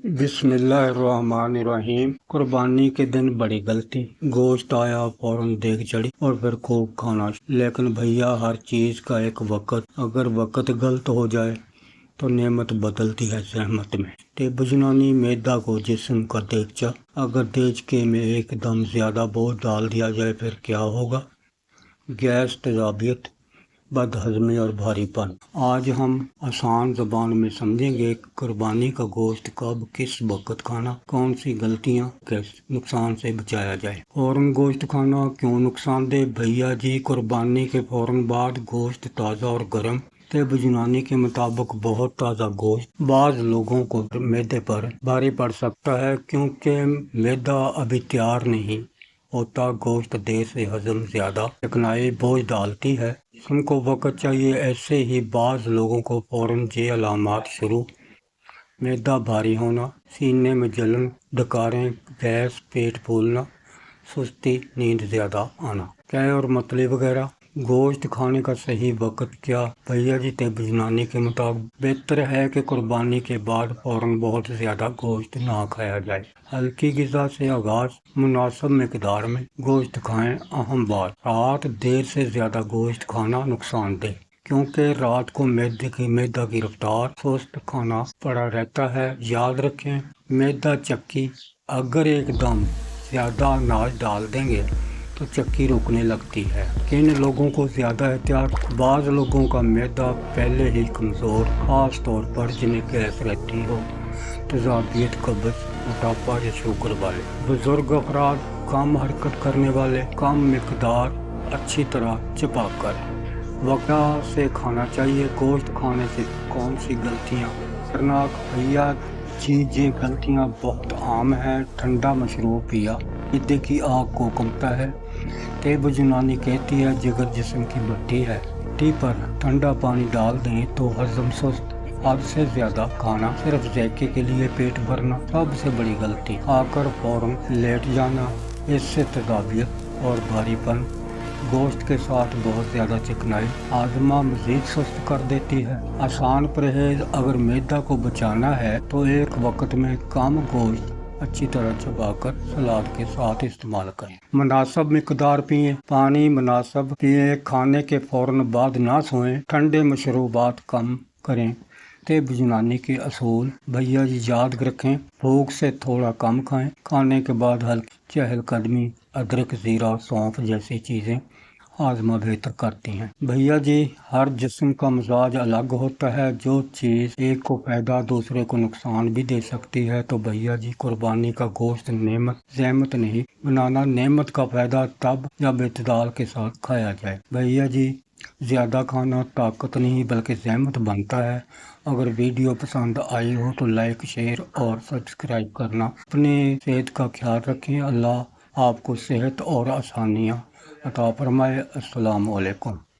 बिस्मिल्लाहिर्रहमानिर्रहीम। कुर्बानी के दिन बड़ी गलती। गोश्त आया फौरन देख चढ़ी और फिर खूब खाना। लेकिन भैया हर चीज का एक वक्त, अगर वक्त गलत हो जाए तो नेमत बदलती है जहमत में। टेब जनानी मैदा को जिस्म का देगचा, अगर देचके में एकदम ज्यादा बोझ डाल दिया जाए फिर क्या होगा? गैस, तेजाबियत, बदहजमी और भारीपन। आज हम आसान ज़बान में समझेंगे कि कुर्बानी का गोश्त कब, किस वक्त खाना, कौन सी गलतियां किस नुकसान से बचाया जाए। फौरन गोश्त खाना क्यों नुकसानदेह? भैया जी, कुर्बानी के फौरन बाद गोश्त ताज़ा और गर्म, तिब यूनानी के मुताबिक बहुत ताज़ा गोश्त बाज़ लोगों को मैदे पर भारी पड़ सकता है, क्योंकि मैदा अभी तैयार नहीं होता। गोश्त देर से हजम ज्यादा चिकनाई बोझ डालती है, जिनको वक्त चाहिए। ऐसे ही बाज़ लोगों को फौरन ये अलामात शुरू: मैदा भारी होना, सीने में जलन, डकारें, गैस, पेट फूलना, सुस्ती, नींद ज्यादा आना। क्या और मतली वगैरह। गोश्त खाने का सही वक्त क्या? भैया जी, तिब यूनानी के मुताबिक बेहतर है कि कुर्बानी के बाद फौरन बहुत ज्यादा गोश्त ना खाया जाए। हल्की गिज़ा से आगाज, मुनासिब मिकदार में गोश्त खाएं। अहम बात: रात देर से ज्यादा गोश्त खाना नुकसानदेह, क्योंकि रात को मैदा की रफ्तार सुस्त खाना पड़ा रहता है। याद रखें, मैदा चक्की, अगर एकदम ज्यादा अनाज डाल देंगे तो चक्की रुकने लगती है। किन लोगों को ज्यादा एहतियात? बाज़ लोगों का मैदा पहले ही कमजोर, खास तौर पर जिन्हें गैस रहती हो, तेजाबियत, कब्ज, मोटापा या शुगर वाले। बुजुर्ग अफराद, कम हरकत करने वाले, कम मिकदार अच्छी तरह चबाकर वक़्त से खाना चाहिए। गोश्त खाने से कौन सी गलतियाँ खतरनाक? भैया जी, ये गलतियाँ बहुत आम हैं। ठंडा मशरूब पिया, मैदे की आग को कमता है। तेब यूनानी कहती है जिगर जिस्म की भट्टी है, भट्टी पर ठंडा पानी डाल दें तो हजम सुस्त। हद से ज्यादा खाना, सिर्फ जायके के लिए पेट भरना सबसे बड़ी गलती। खाकर फौरन लेट जाना, इससे तेजाबियत और भारीपन, गोश्त के साथ बहुत ज्यादा चिकनाई, हाजमा मजीद सुस्त कर देती है। आसान परहेज: अगर मैदा को बचाना है तो एक वक्त में कम गोश्त अच्छी तरह चबाकर सलाद के साथ इस्तेमाल करें। मुनासिब मिकदार पिएं, पानी मुनासिब पिएं। खाने के फौरन बाद ना सोएं। ठंडे मशरूबात कम करें। तिब यूनानी के असूल भैया जी याद रखें: भूख से थोड़ा कम खाएं। खाने के बाद हल्की चहलकदमी, अदरक, जीरा, सौंफ जैसी चीजें हाजमा बेहतर करती हैं। भैया जी, हर जिस्म का मिजाज अलग होता है। जो चीज़ एक को फायदा दूसरे को नुकसान भी दे सकती है। तो भैया जी, कुर्बानी का गोश्त नेमत जहमत नहीं बनाना। नेमत का फायदा तब जब इतदाल के साथ खाया जाए। भैया जी, ज्यादा खाना ताकत नहीं बल्कि जहमत बनता है। अगर वीडियो पसंद आई हो तो लाइक, शेयर और सब्सक्राइब करना। अपनी सेहत का ख्याल रखें। अल्लाह आपको सेहत और आसानियाँ अता फरमाए। अस्सलामु अलैकुम।